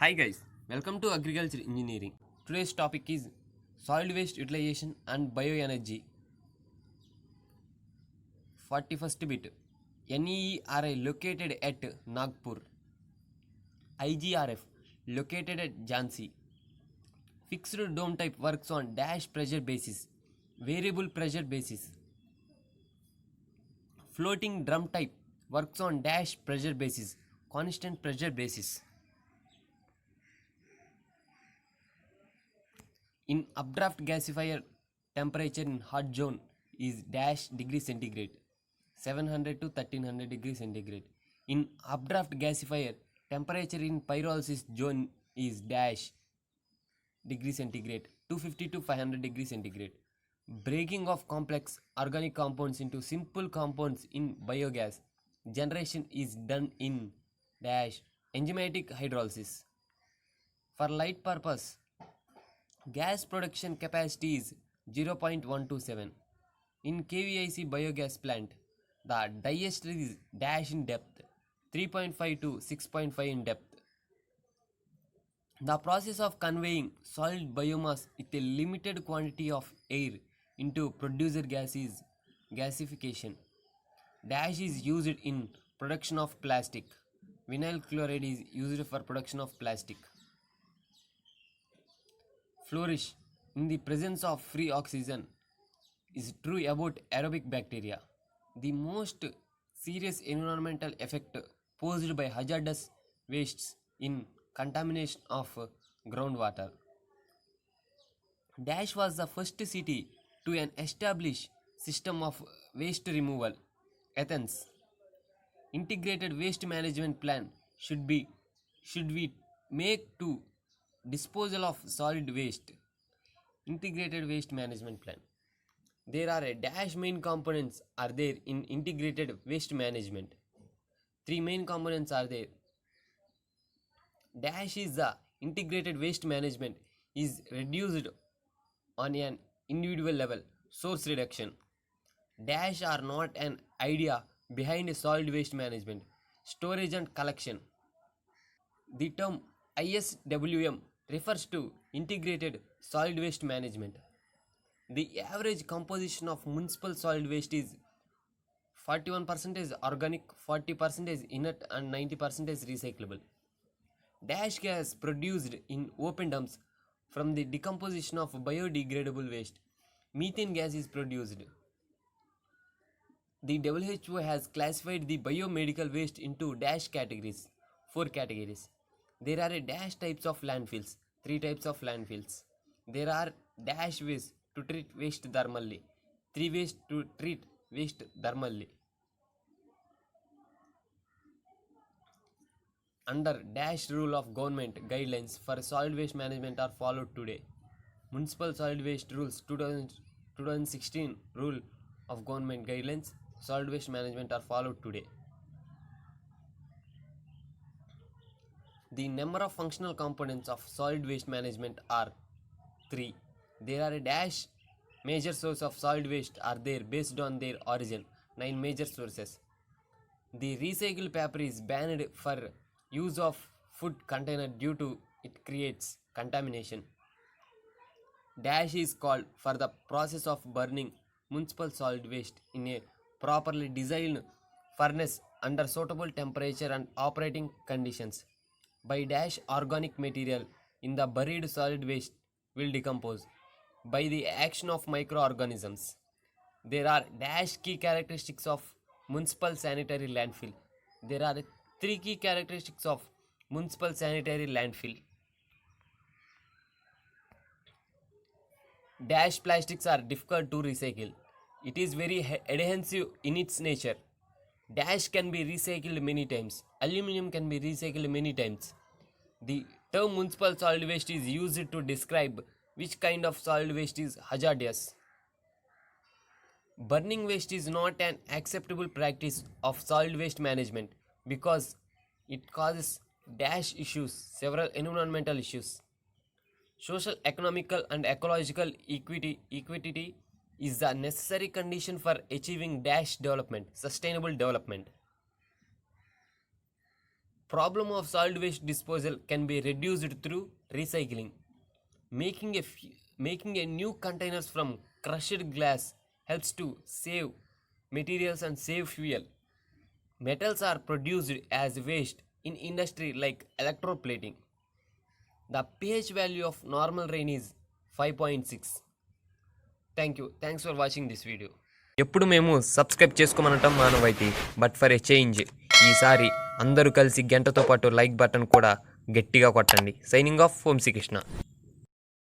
Hi guys, welcome to Agriculture Engineering. Today's topic is solid waste utilization and bioenergy. 41st bit. NERI located at Nagpur. IGRF located at Jhansi. Fixed dome type works on dash pressure basis, variable pressure basis. Floating drum type works on dash pressure basis, constant pressure basis. In updraft gasifier, temperature in hot zone is dash degree centigrade, 700 to 1300 degree centigrade. In updraft gasifier, temperature in pyrolysis zone is dash degree centigrade, 250 to 500 degree centigrade. Breaking of complex organic compounds into simple compounds in biogas generation is done in dash enzymatic hydrolysis. For light purpose, gas production capacity is 0.127. In KVIC biogas plant, the diester is dash in depth, 3.5 to 6.5 in depth. The process of conveying solid biomass with a limited quantity of air into producer gas is gasification. Dash is used in production of plastic. Vinyl chloride is used for production of plastic. Flourish in the presence of free oxygen is true about aerobic bacteria. The most serious environmental effect posed by hazardous wastes in contamination of groundwater. Dash was the first city to an established system of waste removal. Athens. Integrated waste management plan should we make to disposal of solid waste. Integrated waste management plan. There are a dash main components are there in integrated waste management. Three main components are there. Dash is the integrated waste management is reduced on an individual level. Source reduction. Dash are not an idea behind solid waste management. Storage and collection. The term ISWM refers to integrated solid waste management. The average composition of municipal solid waste is 41% organic, 40% inert, and 90% recyclable. Dash gas produced in open dumps from the decomposition of biodegradable waste. Methane gas is produced. The WHO has classified the biomedical waste into dash categories, four categories. There are a dash types of landfills, three types of landfills. There are dash waste to treat waste thermally, three waste to treat waste thermally. Under dash rule of government guidelines for solid waste management are followed today. Municipal solid waste rules 2016 rule of government guidelines solid waste management are followed today. The number of functional components of solid waste management are 3. There are a dash major source of solid waste are there based on their origin, 9 major sources. The recycled paper is banned for use of food container due to it creates contamination. Dash is called for the process of burning municipal solid waste in a properly designed furnace under suitable temperature and operating conditions. By dash organic material in the buried solid waste will decompose by the action of microorganisms. There are dash key characteristics of municipal sanitary landfill. There are three key characteristics of municipal sanitary landfill. Dash plastics are difficult to recycle. It is very adhesive in its nature. Dash can be recycled many times. Aluminum can be recycled many times. The term municipal solid waste is used to describe which kind of solid waste is hazardous. Burning waste is not an acceptable practice of solid waste management because it causes dash issues, several environmental issues. Social, economical, and ecological equity is the necessary condition for achieving dash development, sustainable development. problem of solid waste disposal can be reduced through recycling. Making a new containers from crushed glass helps to save materials and save fuel. Metals are produced as waste in industry like electroplating. The pH value of normal rain is 5.6. Thanks for watching this video. ఎప్పుడు మేము subscribe చేసుకోమనటం మానవైతే, but for a change ఈసారి అందరూ కలిసి గంటతో పాటు like button కూడా గట్టిగా కొట్టండి. Signing off Vamsikrishna.